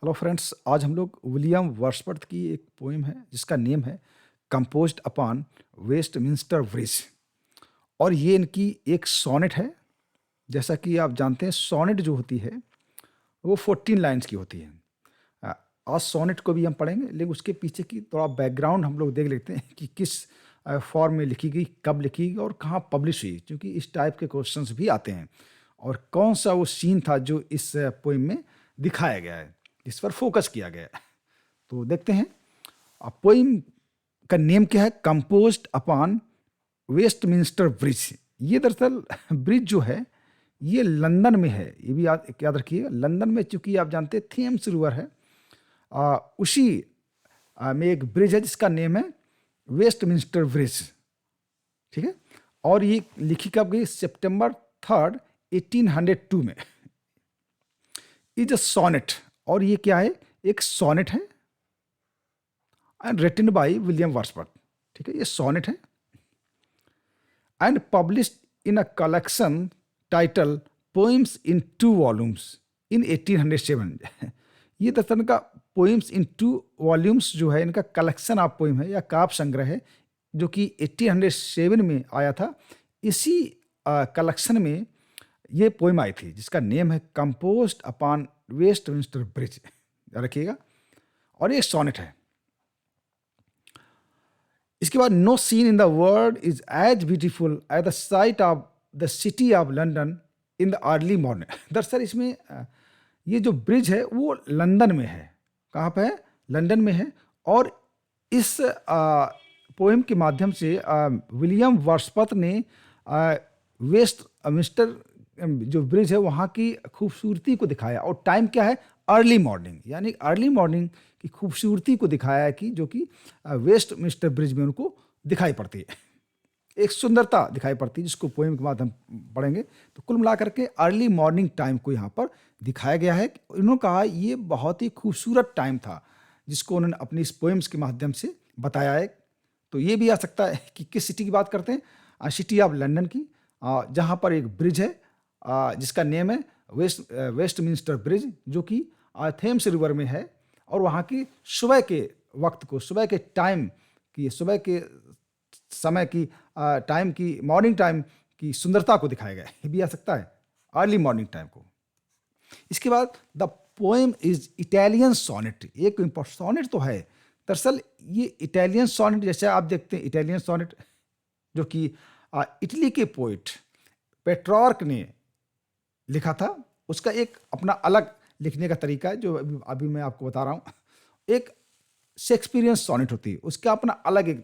Hello friends, आज हम लोग विलियम वर्ड्सवर्थ की एक पोएम है जिसका नेम है कंपोज्ड अपॉन वेस्टमिंस्टर ब्रिज। और ये इनकी एक सोनेट है। जैसा कि आप जानते हैं, सोनेट जो होती है वो 14 लाइन्स की होती है। अ, आज सोनेट को भी हम पढ़ेंगे, लेकिन उसके पीछे की थोड़ा बैकग्राउंड हम लोग देख लेते हैं कि किस फॉर्म में लिखी गई, कब लिखी गई और कहाँ पब्लिश हुई, क्योंकि इस टाइप के क्वेश्चंस भी आते हैं। और कौन सा वो सीन था जो इस पोइम में दिखाया गया है, इस पर फोकस किया गया है। तो देखते हैं। पोइम का नेम क्या है? Composed upon Westminster bridge. ये दरअसल ब्रिज जो है ये लंदन में है। ये भी याद रखिए, लंदन में, चूंकि आप जानते हैं थेम्स रिवर है, उसी में एक ब्रिज है जिसका नेम है वेस्टमिंस्टर ब्रिज। ठीक है। और ये लिखी कब गई? सितंबर 3, 1802 में। Is a sonnet. और ये क्या है? एक सोनेट है and written by William Wordsworth. ठीक है, ये सोनेट है and published in a collection title poems in 2 volumes in 1807। ये दरअसल का पोइम्स इन 2 वॉल्यूम्स जो है इनका कलेक्शन ऑफ पोइम है या काव्य संग्रह है, जो कि 1807 में आया था। इसी कलेक्शन में ये पोइम आई थी जिसका नेम है कंपोज्ड अपॉन वेस्टमिंस्टर ब्रिज। रखिएगा। और ये सोनेट है। इसके बाद, no scene in the world is as beautiful at the sight of the city of London in the early morning. दरअसल इसमें ये जो ब्रिज है वो लंदन में है। कहाँ पे है? लंदन में है। और इस पोएम के माध्यम से विलियम वर्ड्सवर्थ ने वेस्ट मिस्टर जो ब्रिज है वहाँ की खूबसूरती को दिखाया। और टाइम क्या है? अर्ली मॉर्निंग, यानी अर्ली मॉर्निंग की खूबसूरती को दिखाया है, कि जो कि वेस्ट मिस्टर ब्रिज में उनको दिखाई पड़ती है। एक सुंदरता दिखाई पड़ती है जिसको पोएम के बाद हम पढ़ेंगे। तो कुल मिलाकर के अर्ली मॉर्निंग टाइम को यहाँ पर दिखाया गया है। इन्होंने कहा ये बहुत ही खूबसूरत टाइम था जिसको उन्होंने अपनी इस पोएम्स के माध्यम से बताया है। तो ये भी आ सकता है कि किस सिटी की बात करते हैं? सिटी ऑफ लंदन की, जहाँ पर एक ब्रिज है जिसका नेम है वेस्टमिंस्टर ब्रिज, जो कि थेम्स रिवर में है। और वहाँ की सुबह के वक्त को, सुबह के टाइम की, सुबह के समय की, टाइम की, मॉर्निंग टाइम की सुंदरता को दिखाया गया है। ये भी आ सकता है, अर्ली मॉर्निंग टाइम को। इसके बाद, the poem is Italian sonnet. एक सोनेट तो है दरअसल। ये इटालियन सोनेट, जैसे आप देखते हैं इटालियन सोनेट, जो कि इटली के पोइट पेट्रॉर्क ने लिखा था। उसका एक अपना अलग लिखने का तरीका है जो अभी मैं आपको बता रहा हूँ। एक शेक्सपियरियन सोनेट होती है, उसका अपना अलग एक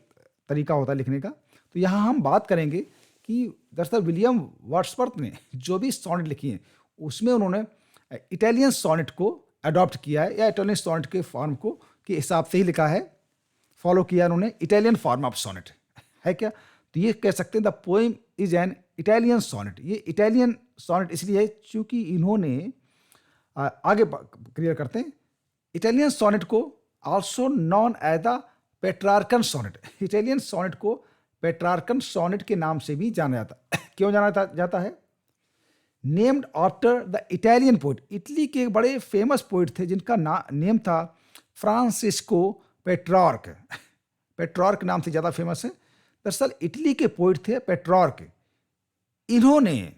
तरीका होता है लिखने का। तो यहाँ हम बात करेंगे कि दरअसल विलियम वर्ड्सवर्थ ने जो भी सोनेट लिखी हैं उसमें उन्होंने इटालियन सोनेट को अडॉप्ट किया है, या इटालियन सोनेट के फॉर्म को के हिसाब से ही लिखा है, फॉलो किया उन्होंने। इटालियन फॉर्म ऑफ सोनेट है क्या? तो ये कह सकते हैं the poem is an Italian sonnet. ये इटालियन सोनेट इसलिए है क्योंकि इन्होंने आगे क्लियर करते हैं, इटालियन सोनेट को also known as the Petrarchan sonnet. Italian sonnet को पेट्रार्कन सोनेट के नाम से भी जाना जाता क्यों जाता है? Named after the Italian poet. Italy के एक बड़े फेमस पोइट थे जिनका नेम था फ्रांसिस्को पेट्रार्क। पेट्रार्क नाम से ज़्यादा फेमस है। दरअसल इटली के पोइट थे पेट्रार्क। इन्होंने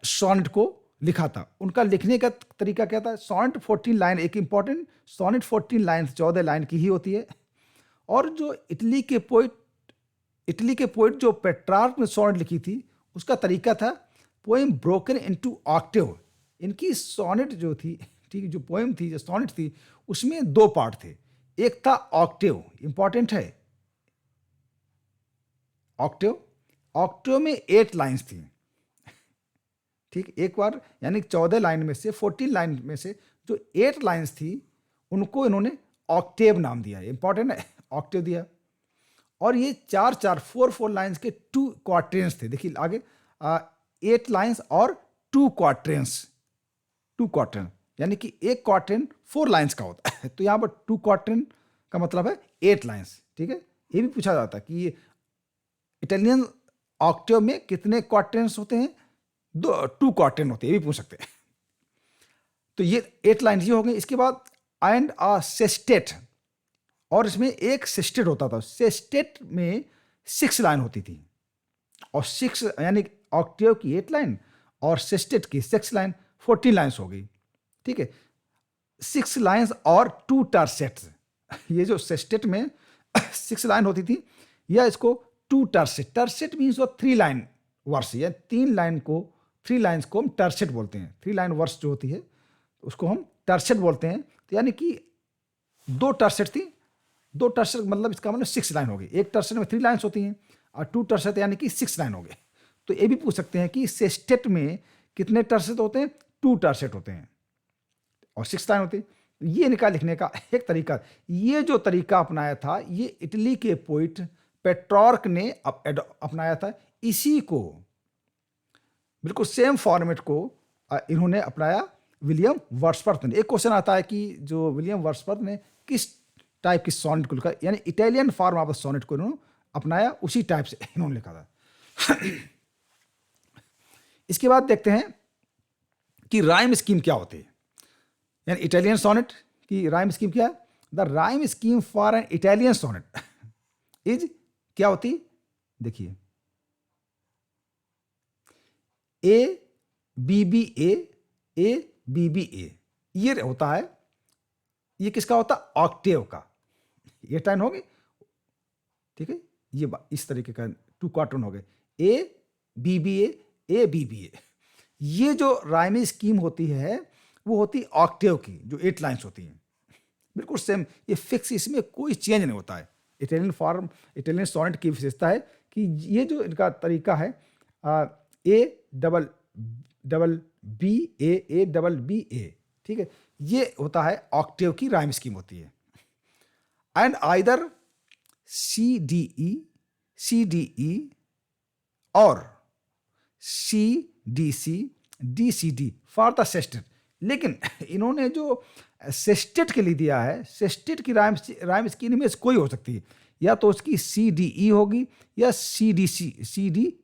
सोनेट को लिखा था। उनका लिखने का तरीका क्या था? सोनेट 14 लाइन, एक इंपॉर्टेंट सोनेट 14 लाइन, 14 लाइन की ही होती है। और जो इटली के पोइट जो पेट्रार्क ने सोनेट लिखी थी, उसका तरीका था पोएम ब्रोकन इनटू ऑक्टेव। इनकी सोनेट जो थी, ठीक, जो पोएम थी, जो सोनेट थी, उसमें 2 पार्ट थे। एक था ऑक्टेव, इंपॉर्टेंट है ऑक्टेव। ऑक्टेव में 8 लाइन्स थी। ठीक, एक बार, यानी 14 लाइन में से, 14 लाइन में से जो 8 लाइन्स थी उनको इन्होंने ऑक्टेव नाम दिया। इंपॉर्टेंट है, ऑक्टेव दिया। और ये 4 लाइन्स के 2 क्वार्टेंस थे। देखिए आगे, 8 लाइन्स और 2 क्वार्टेंस। 2 क्वार्टेंस यानी कि एक क्वार्टेन 4 लाइन्स का होता है। तो यहाँ पर 2 क्वार्टेन का मतलब है 8 लाइन्स। ठीक है। ये भी पूछा जाता है कि ये इटालियन ऑक्टेव में कितने क्वार्टेंस होते हैं? 2 क्वार्टेन होते हैं, ये भी पूछ सकते हैं। तो ये 8 लाइन ये हो गई। इसके बाद एंड अ सेस्टेट, और इसमें एक सेस्टेट होता था। सेस्टेट में 6 लाइन होती थी, और 6 यानी ऑक्टेव की 8 लाइन और सेस्टेट की 6 लाइन, 14 लाइन्स हो गई। ठीक है, 6 लाइन्स और 2 टर्सेट्स। ये जो सेस्टेट में 6 लाइन होती थी, या इसको 2 टर्सेट, टर्सेट मीन्स वो 3 लाइन वर्स, या 3 लाइन को, 3 लाइन्स को हम टर्सेट बोलते हैं। 3 लाइन वर्स जो होती है उसको हम टर्सेट बोलते हैं। तो यानी कि 2 टर्सेट थी, 2 टर्सेट मतलब इसका मतलब 6 लाइन हो गई। एक टर्सेट में 3 लाइन्स होती हैं, और 2 टर्सेट यानी कि 6 लाइन हो गए। तो ये भी पूछ सकते हैं कि सेस्टेट में कितने टर्सेट होते हैं? 2 टर्सेट होते हैं और 6 लाइन होती है। ये निकाल लिखने का एक तरीका। ये जो तरीका अपनाया था, ये इटली के पोइट पेट्रॉर्क ने अपनाया था। इसी को, बिल्कुल सेम फॉर्मेट को इन्होंने अपनाया विलियम वर्ड्सवर्थ ने। एक क्वेश्चन आता है कि जो विलियम वर्ड्सवर्थ ने किस टाइप की सोनेट को लिखा, यानी इटालियन फॉर्म ऑफ सोनेट को इन्होंने अपनाया, उसी टाइप से इन्होंने लिखा था। इसके बाद देखते हैं कि राइम स्कीम क्या होती है, यानी इटालियन सोनेट की राइम स्कीम क्या है। The rhyme scheme for an Italian sonnet is क्या होती, देखिए, A B B A B B A, ये होता है। ये किसका होता है? ऑक्टेव का। ये टाइम हो गई, ठीक है। ये इस तरीके का 2 क्वार्टन हो गए, A B B A B B A. ये जो राइमी स्कीम होती है वो होती ऑक्टेव की, जो 8 लाइन्स होती हैं, बिल्कुल सेम। ये फिक्स, इसमें कोई चेंज नहीं होता है। इटालियन फॉर्म, इटालियन सोनेट की विशेषता है कि ये जो इनका तरीका है, A double B A double B A, ठीक है, ये होता है ऑक्टेव की राइम स्कीम होती है। And either C D E और C D C for the sestet. लेकिन इन्होंने जो सेस्टेट के लिए दिया है, सेस्टेट की राइम स्कीम में से कोई हो सकती है, या तो उसकी सी डी ई होगी, या सी डी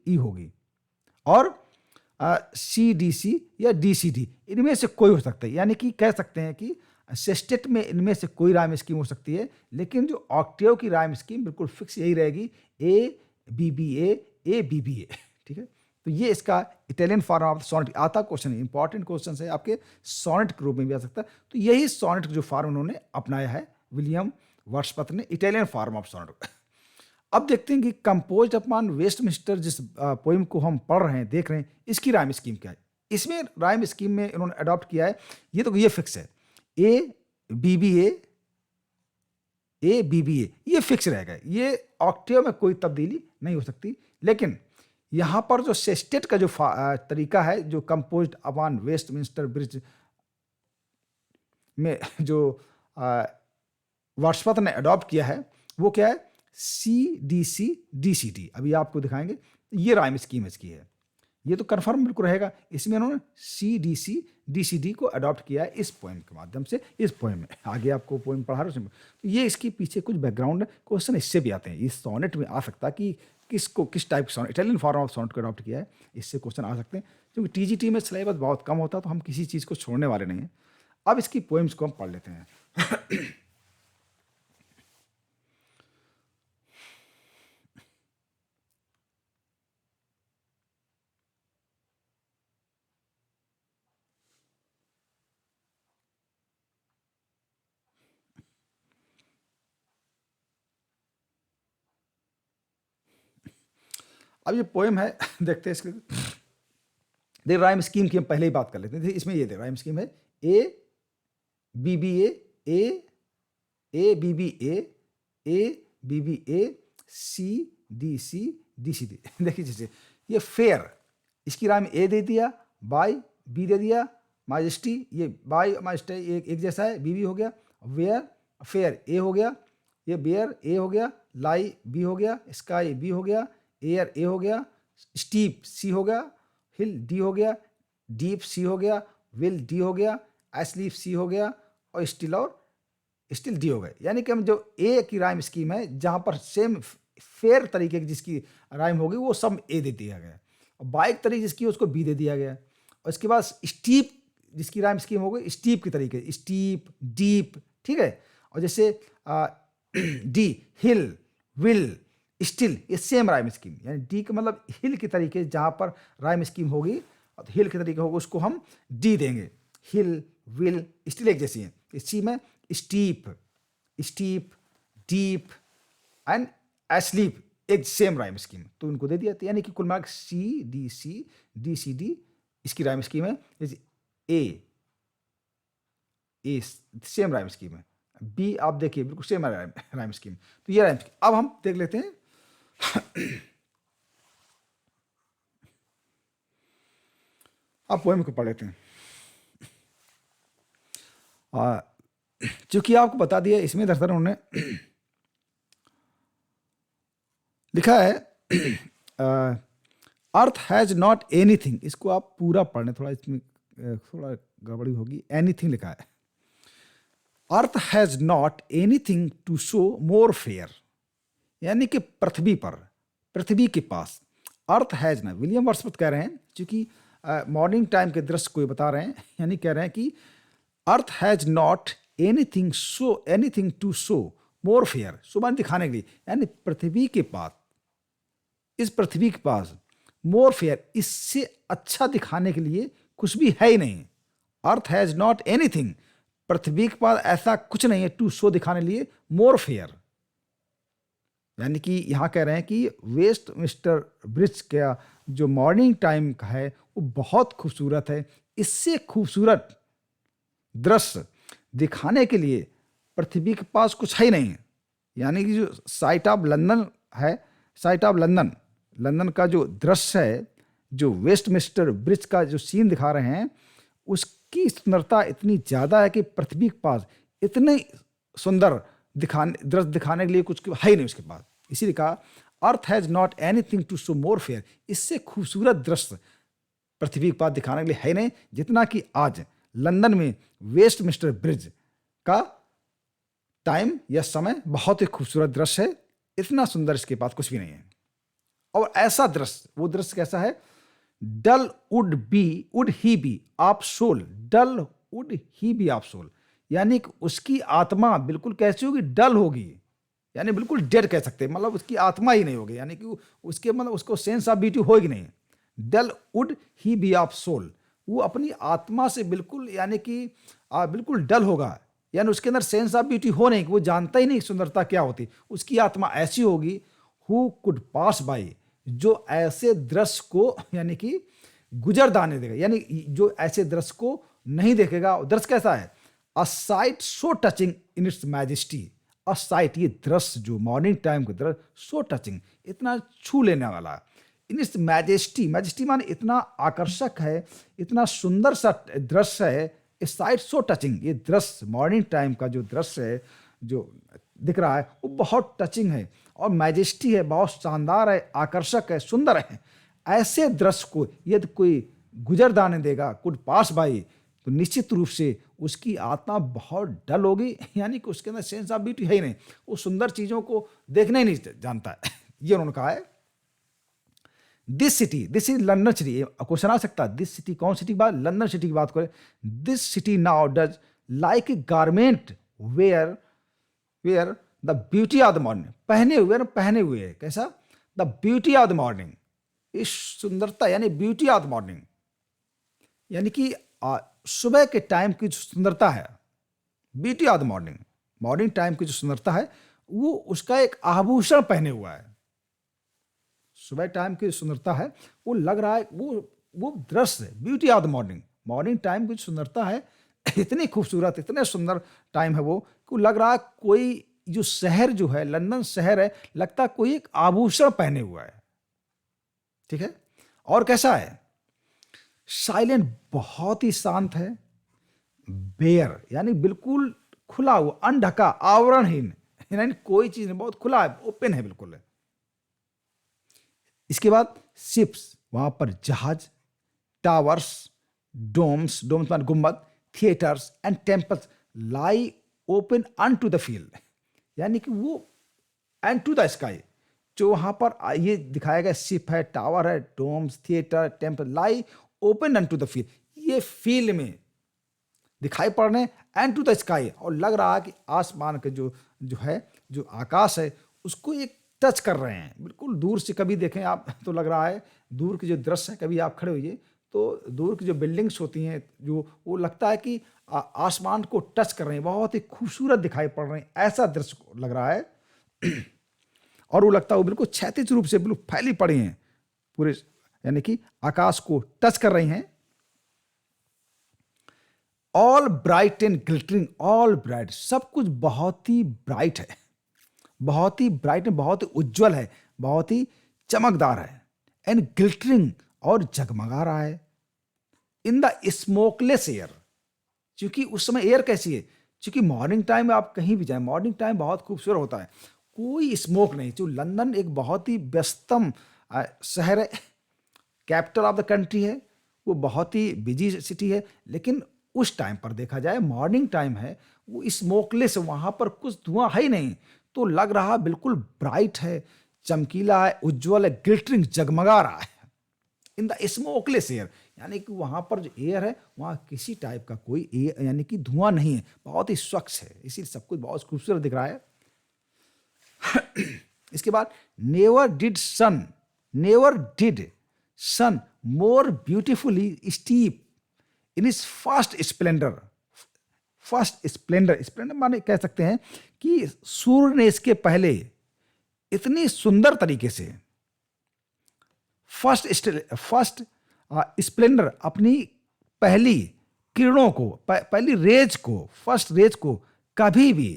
ई होगी, और सी डी सी या डी सी डी, इनमें से कोई हो सकता है। यानी कि कह सकते हैं कि सेस्टेट में इनमें से कोई राइम स्कीम हो सकती है, लेकिन जो ऑक्टेव की राइम स्कीम बिल्कुल फिक्स यही रहेगी, A B B A B B A, ठीक है। तो ये इसका इटालियन फॉर्म ऑफ सोनेट आता क्वेश्चन है, इंपॉर्टेंट क्वेश्चन है आपके, सोनेट के रूप में भी आ सकता है। तो यही सोनेट जो फॉर्म उन्होंने अपनाया है विलियम वर्ड्सवर्थ ने, इटालियन फॉर्म ऑफ सोनेट। अब देखते हैं कि कंपोज अपॉन वेस्टमिंस्टर, जिस पोइम को हम पढ़ रहे हैं, देख रहे हैं, इसकी राइम स्कीम क्या है। इसमें राइम स्कीम में इन्होंने अडॉप्ट किया है, ये तो ये फिक्स है, ए बी बी ए, ये फिक्स रहेगा। ये ऑक्टेव में कोई तब्दीली नहीं हो सकती। लेकिन यहाँ पर जो सेस्टेट का जो तरीका है, जो कंपोज्ड अपॉन वेस्टमिंस्टर ब्रिज में जो वर्ड्सवर्थ ने अडॉप्ट किया है, वो क्या है? C D C D. अभी आपको दिखाएंगे, ये राइम स्कीम इसकी है, ये तो कंफर्म बिल्कुल रहेगा। इसमें उन्होंने सी डी सी डी को अडॉप्ट किया है इस पोएम के माध्यम से। इस पोएम में आगे आपको पोएम पढ़ा रहा हूँ, तो ये इसके पीछे कुछ बैकग्राउंड क्वेश्चन इससे भी आते हैं। इस सोनेट में आ सकता है कि किस टाइप का इटालियन फॉर्म ऑफ सोनेट को अडॉप्ट किया है, इससे क्वेश्चन आ सकते हैं। क्योंकि टीजीटी में सिलेबस बहुत कम होता है, तो हम किसी चीज़ को छोड़ने वाले नहीं हैं। अब इसकी पोएम्स को हम पढ़ लेते हैं। अब ये पोएम है, देखते हैं इसके। देख, राइम स्कीम की हम पहले ही बात कर लेते हैं। इसमें ये देख, राइम स्कीम है, A B B A B B A C D C D. देखिए जैसे ये फेयर, इसकी राइम ए दे दिया, बाय बी दे दिया, माइजेस्टी, ये बाय माइजेस्टी एक जैसा है, बी हो गया। वेयर, फेयर ए हो गया, ये बेयर ए हो गया, लाई बी हो गया, स्काई बी हो गया, एयर ए हो गया, स्टीप सी हो गया, हिल डी हो गया, डीप सी हो गया, विल डी हो गया, एस्लीप सी हो गया, और स्टिल डी हो गए। यानी कि हम जो ए की राइम स्कीम है, जहाँ पर सेम फेयर तरीके की जिसकी राइम होगी, वो सब ए दे दिया गया, और बाइक तरीके जिसकी उसको बी दे दिया गया। और इसके बाद स्टीप जिसकी राइम स्कीम हो गई स्टीप की तरीके, स्टीप, डीप, ठीक है। और जैसे डी, हिल, विल, स्टिल, ये सेम राइम स्कीम, यानी डी का मतलब हिल की तरीके, जहाँ पर राइम स्कीम होगी और हिल के तरीके होगा उसको हम डी देंगे। हिल, विल, स्टिल एक जैसी है। इसी में steep, steep, deep and asleep एक सेम राइम स्कीम, तो उनको दे दिया। तो यानी कि कुल मार्क सी डी डी इसकी राइम स्कीम है। जैसे ए सेम राइम स्कीम है। बी आप देखिए बिल्कुल सेम राइम स्कीम। तो ये राइम स्कीम। अब हम देख लेते हैं अब पोएम को पढ़ लेते हैं। चूंकि आपको बता दिया, इसमें दरअसल उन्होंने लिखा है अर्थ हैज नॉट एनीथिंग, इसको आप पूरा पढ़ने, थोड़ा इसमें थोड़ा गड़बड़ी होगी। एनीथिंग लिखा है, earth has not anything to show more fair, यानी कि पृथ्वी पर, पृथ्वी के पास अर्थ हैज ना, विलियम वर्ड्सवर्थ कह रहे हैं, क्योंकि मॉर्निंग टाइम के दृश्य को बता रहे हैं, यानी कह रहे हैं कि earth has not anything to show more fair, सुबह दिखाने के लिए, यानी पृथ्वी के पास, इस पृथ्वी के पास मोर फेयर, इससे अच्छा दिखाने के लिए कुछ भी है ही नहीं। अर्थ हैज नॉट एनीथिंग, पृथ्वी के पास ऐसा कुछ नहीं है टू शो दिखाने के लिए मोर फेयर, यानी कि यहां कह रहे हैं कि वेस्ट मिस्टर ब्रिज का जो मॉर्निंग टाइम का है वो बहुत खूबसूरत है, इससे खूबसूरत दृश्य दिखाने के लिए पृथ्वी के पास कुछ है ही नहीं। यानी कि जो साइट ऑफ लंदन है, साइट ऑफ लंदन, लंदन का जो दृश्य है, जो वेस्ट मिस्टर ब्रिज का जो सीन दिखा रहे हैं, उसकी सुंदरता इतनी ज़्यादा है कि पृथ्वी के पास इतने सुंदर दृश्य दिखाने के लिए कुछ है ही नहीं उसके पास। इसीलिए कहा earth has not anything to show more fair, इससे खूबसूरत दृश्य पृथ्वी के पास दिखाने के लिए है नहीं, जितना कि आज लंदन में वेस्ट मिस्टर ब्रिज का टाइम या समय बहुत ही खूबसूरत दृश्य है, इतना सुंदर इसके पास कुछ भी नहीं है। और ऐसा दृश्य, वो दृश्य कैसा है, dull would he be of soul, dull would he be of soul, यानी कि उसकी आत्मा बिल्कुल कैसी होगी, डल होगी, यानी बिल्कुल डेड कह सकते हैं, मतलब उसकी आत्मा ही नहीं होगी, यानी कि उसके मतलब उसको सेंस ऑफ ब्यूटी होगी नहीं। Dull would he be of soul, वो अपनी आत्मा से बिल्कुल, यानी कि बिल्कुल डल होगा, यानी उसके अंदर सेंस ऑफ ब्यूटी हो नहीं, वो जानता ही नहीं सुंदरता क्या होती। उसकी आत्मा ऐसी होगी, हु कुड पास बाई, जो ऐसे दृश्य को यानी कि गुजर दाने देगा, यानी जो ऐसे दृश्य को नहीं देखेगा। दृश्य कैसा है, a sight so touching in its majesty, a sight, ये दृश्य जो मॉर्निंग टाइम का दृश्य, सो टचिंग, इतना छू लेने वाला, इन इट्स मैजेस्टी, मैजेस्टी माने इतना आकर्षक है, इतना सुंदर सा दृश्य है। ए साइट सो टचिंग, ये दृश्य मॉर्निंग टाइम का जो दृश्य है जो दिख रहा है वो बहुत टचिंग है और मैजेस्टी है, बहुत शानदार है, आकर्षक है, सुंदर है। ऐसे दृश्य को यदि कोई गुजर दाने देगा, कुड पास बाई, तो निश्चित रूप से उसकी आत्मा बहुत डल होगी, यानी कि उसके अंदर सेंस ऑफ ब्यूटी है ही नहीं, वो सुंदर चीजों को देखना ही नहीं जानता है। ये उन्होंने कहा है। This city, this is London city, question आ सकता है, दिस सिटी कौन सिटी की बात, लंदन सिटी की बात करें। This city now does like a garment wear wear the beauty of the morning, पहने हुए है, कैसा, the beauty of the morning, इस सुंदरता यानी ब्यूटी ऑफ द मॉर्निंग, यानी कि सुबह के टाइम की जो सुंदरता है, beauty of the morning, morning time की जो सुंदरता है वो उसका एक आभूषण पहने हुआ है। सुबह टाइम की सुंदरता है, वो लग रहा है, वो दृश्य, beauty of the morning, morning time की सुंदरता है, इतनी खूबसूरत, इतने सुंदर टाइम है वो, कि लग रहा है कोई जो शहर जो है, लंदन शहर है, लगता है कोई एक आभूषण पहने हुआ है। ठीक है। और कैसा है, साइलेंट, बहुत ही शांत है, बेयर यानी बिल्कुल खुला हुआ, अनढका, आवरणहीन, यानी कोई चीज नहीं, बहुत खुला है, ओपन है बिल्कुल। इसके बाद शिप्स, वहां पर जहाज, टावर्स, डोम्स मान गुम्बद, theatres and temples lie open unto the field, यानी कि वो एंड टू द स्काई, जो वहां पर ये दिखाया गया, शिप है, टावर है, domes, theatre, temple lie open unto the field, ये फील्ड में दिखाई पड़ रहे हैं एंड टू द स्काई, और लग रहा है कि आसमान के जो जो है जो आकाश है उसको एक टच कर रहे हैं। बिल्कुल दूर से कभी देखें आप तो लग रहा है, दूर की जो दृश्य है, कभी आप खड़े होइए तो दूर की जो बिल्डिंग्स होती हैं जो वो लगता है कि आसमान को टच कर रहे हैं, बहुत ही खूबसूरत दिखाई पड़ रहे हैं, ऐसा दृश्य लग रहा है। और वो लगता है वो बिल्कुल क्षैतिज रूप से बिल्कुल फैली पड़ी हैं पूरे, यानी कि आकाश को टच कर रही हैं। All bright and glittering, all bright, सब कुछ बहुत ही ब्राइट है, बहुत ही ब्राइट है, बहुत ही उज्जवल है, बहुत ही चमकदार है। एंड ग्लिटरिंग, और जगमगा रहा है। इन द स्मोकलेस एयर, क्योंकि उस समय एयर कैसी है, क्योंकि मॉर्निंग टाइम में आप कहीं भी जाएं, मॉर्निंग टाइम बहुत खूबसूरत होता है, कोई स्मोक नहीं। जो लंदन एक बहुत ही व्यस्तम शहर है, कैपिटल ऑफ द कंट्री है, वो बहुत ही बिजी सिटी है, लेकिन उस टाइम पर देखा जाए मॉर्निंग टाइम है, वो स्मोकलेस, वहाँ पर कुछ धुआं है ही नहीं, तो लग रहा बिल्कुल ब्राइट है, चमकीला है, उज्जवल है, ग्लिटरिंग, जगमगा रहा है। इन द स्मोकलेस एयर, यानी कि वहाँ पर जो एयर है वहाँ किसी टाइप का कोई एयर यानी कि धुआं नहीं है, बहुत ही स्वच्छ है, इसीलिए सब कुछ बहुत खूबसूरत दिख रहा है। इसके बाद never did sun more beautifully steep in his first splendour. First splendour, splendour माने कह सकते हैं कि सूर्य ने इसके पहले इतनी सुंदर तरीके से फर्स्ट स्प्लेंडर, अपनी पहली किरणों को, पहली रेज को, फर्स्ट रेज को कभी भी,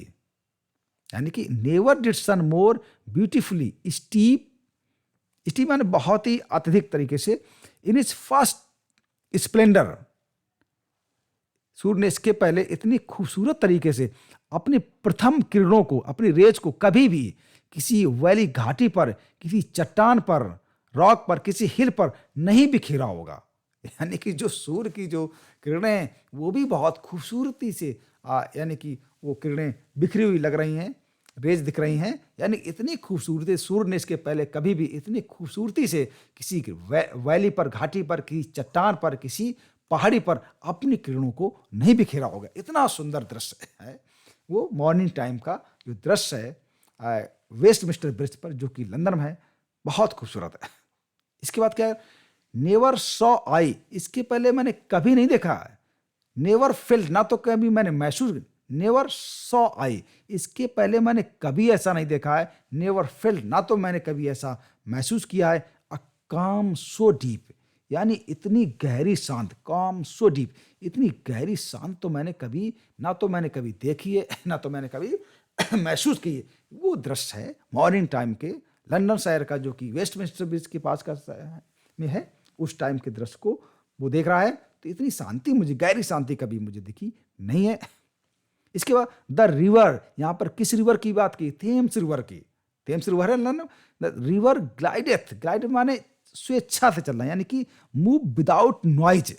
यानी कि never did sun more beautifully steep, steep माने बहुत ही अत्यधिक तरीके से, इन इज फर्स्ट स्प्लेंडर, सूर्य ने इसके पहले इतनी खूबसूरत तरीके से अपनी प्रथम किरणों को, अपनी रेज को कभी भी किसी वैली घाटी पर, किसी चट्टान पर, रॉक पर, किसी हिल पर नहीं बिखेरा होगा। यानी कि जो सूर्य की जो किरणें हैं वो भी बहुत खूबसूरती से यानी कि वो किरणें बिखरी हुई लग रही हैं, रेज दिख रही हैं, यानी इतनी खूबसूरती सूर्य ने इसके पहले कभी भी इतनी खूबसूरती से किसी वैली पर, घाटी पर, किसी चट्टान पर, किसी पहाड़ी पर अपनी किरणों को नहीं बिखेरा होगा। इतना सुंदर दृश्य है वो मॉर्निंग टाइम का जो दृश्य है वेस्टमिंस्टर ब्रिज पर, जो कि लंदन में है, बहुत खूबसूरत है। इसके बाद क्या है, नेवर सॉ आई, इसके पहले मैंने कभी नहीं देखा है। नेवर फेल्ट, ना तो कभी मैंने महसूस, नेवर सॉ आई, इसके पहले मैंने कभी ऐसा नहीं देखा है। नेवर फेल्ट, ना तो मैंने कभी ऐसा महसूस किया है। अ काम सो डीप, यानी इतनी गहरी शांत, काम सो डीप, इतनी गहरी शांत तो मैंने कभी, ना तो मैंने कभी देखी है, ना तो मैंने कभी महसूस की है। वो दृश्य है मॉर्निंग टाइम के लंदन शहर का, जो कि वेस्टमिंस्टर ब्रिज के पास का में है, उस टाइम के दृश्य को वो देख रहा है। तो इतनी शांति, मुझे गहरी शांति कभी मुझे दिखी नहीं है। इसके बाद द रिवर, यहाँ पर किस रिवर की बात की, थेम्स रिवर की। थेम्स रिवर है London. The river glideth, glide माने स्वेच्छा से चलना, यानी कि move without noise.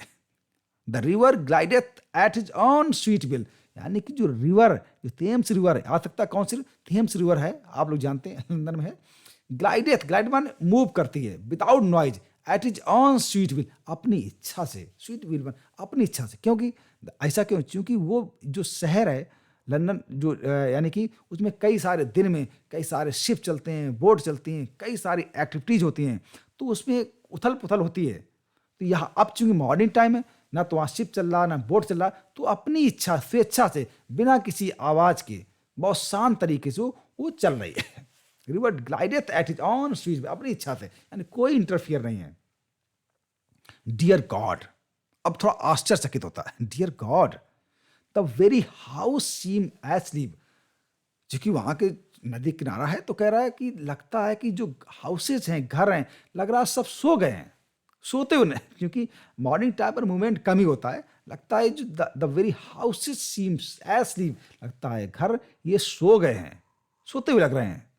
The river glideth at his own sweet will, यानी कि जो रिवर, जो थेम्स रिवर है, आ सकता कौन सी, थेम्स रिवर है, आप लोग जानते हैं लंदन में है। ग्लाइडेथ, ग्लाइड माने मूव करती है, without noise, at his own sweet will, अपनी इच्छा से, स्वीट विल में अपनी इच्छा से। क्योंकि ऐसा क्यों, क्योंकि वो जो शहर है लंदन, जो यानी कि उसमें कई सारे दिन में कई सारे शिप चलते हैं, बोट चलती हैं, कई सारी एक्टिविटीज होती हैं, तो उसमें उथल पुथल होती है। तो यहाँ अब चूंकि मॉर्निंग टाइम है, ना तो वहाँ शिप चल रहा, ना बोट चल रहा, तो अपनी इच्छा, स्वेच्छा से, बिना किसी आवाज के, बहुत शांत तरीके से वो चल रही है। River glideth at his own sweet, अपनी इच्छा से, यानी कोई इंटरफियर नहीं है। डियर गॉड, अब थोड़ा आश्चर्यचकित होता है। Dear God, the very house seem asleep, क्योंकि वहां के नदी किनारा है, तो कह रहा है कि लगता है कि जो हाउसेज हैं, घर हैं, लग रहा है सब सो गए हैं, सोते हुए, क्योंकि मॉर्निंग टाइम पर मूवमेंट कम ही होता है। लगता है जो the very houses seems asleep, लगता है घर ये सो गए हैं, सोते हुए लग रहे हैं।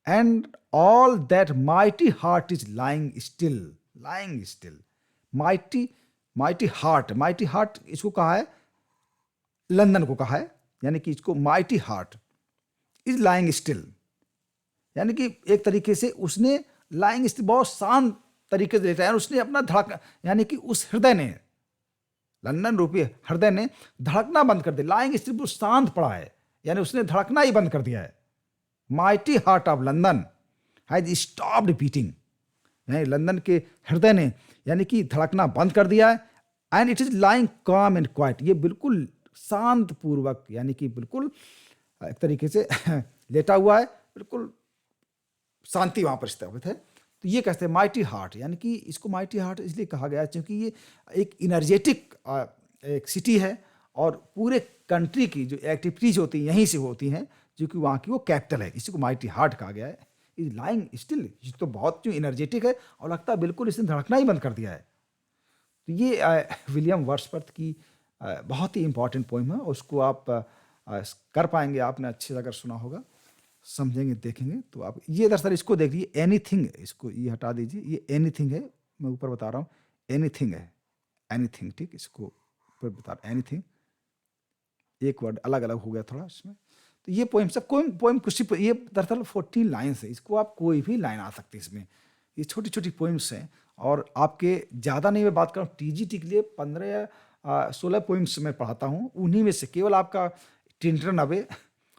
And all that mighty heart is lying still, lying still. Mighty, mighty heart इसको कहा है, लंदन को कहा है, यानी कि इसको mighty heart is lying still, यानी कि एक तरीके से उसने लाइंग स्टिल बहुत शांत तरीके से लेटा है, उसने अपना धड़क, यानी कि उस हृदय ने, लंदन रूपी हृदय ने धड़कना बंद कर दिया। लाइंग स्टिल, वो शांत पड़ा है, यानी उसने धड़कना ही बंद कर दिया है। Mighty heart of London has stopped beating, यानी लंदन के हृदय ने यानी कि धड़कना बंद कर दिया है। एंड इट इज लाइंग काम एंड क्वाइट, ये बिल्कुल शांत पूर्वक यानी कि बिल्कुल एक तरीके से लेटा हुआ है, बिल्कुल शांति वहां पर स्थापित है। तो ये कहते हैं माइटी हार्ट, यानी कि इसको माइटी हार्ट इसलिए कहा गया क्योंकि ये एक इनर्जेटिक एक सिटी है और पूरे कंट्री की जो एक्टिविटीज होती हैं यहीं से होती हैं, जो कि वहाँ की वो कैपिटल है, इसी को माइटी हार्ट कहा गया है। इज लाइंग स्टिल, तो बहुत जो इनर्जेटिक है और लगता है बिल्कुल इसने धड़कना ही बंद कर दिया है। तो ये विलियम वर्ड्सवर्थ की बहुत ही इंपॉर्टेंट पोइम है, उसको आप कर पाएंगे, आपने अच्छे से अगर सुना होगा, समझेंगे, देखेंगे तो आप। ये दरअसल इसको देखिए, एनीथिंग, इसको ये हटा दीजिए, ये एनीथिंग है, मैं ऊपर बता रहा हूँ, एनीथिंग है, एनीथिंग, ठीक, इसको ऊपर बता रहा हूँ, एनीथिंग, एक वर्ड अलग अलग हो गया थोड़ा इसमें। तो ये पोइम सब पोइम कुछ ये दरअसल 14 लाइन्स है, इसको आप कोई भी लाइन आ सकती है इसमें, ये छोटी छोटी पोइम्स हैं। और आपके ज़्यादा नहीं, मैं बात करूँ टीजीटी के लिए 15 या 16 पोइम्स मैं पढ़ाता हूँ, उन्हीं में से केवल आपका टिंटन अवे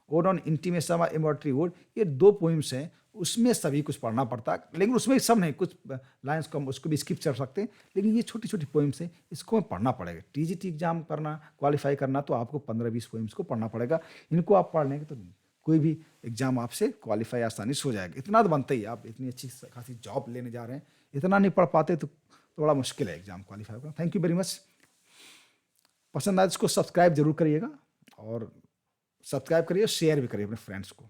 और ऑन इंटीमेशन एम्ब्रॉयडरी वुड, ये 2 पोइम्स हैं, उसमें सभी कुछ पढ़ना पड़ता है, लेकिन उसमें सब नहीं, कुछ लाइन्स को हम उसको भी स्किप कर सकते हैं, लेकिन ये छोटी छोटी पोइम्स हैं, इसको हमें पढ़ना पड़ेगा। टीजीटी एग्जाम करना, क्वालिफाई करना, तो आपको 15-20 पोइम्स को पढ़ना पड़ेगा। इनको आप पढ़ लेंगे तो कोई भी एग्जाम आपसे क्वालिफाई आसानी से हो जाएगा। इतना तो बनता ही, आप इतनी अच्छी खासी जॉब लेने जा रहे हैं, इतना नहीं पढ़ पाते तो थोड़ा मुश्किल है एग्जाम क्वालिफाई करना। Thank you very much. पसंद आए इसको सब्सक्राइब जरूर करिएगा, और सब्सक्राइब करिए, शेयर भी करिए अपने फ्रेंड्स को।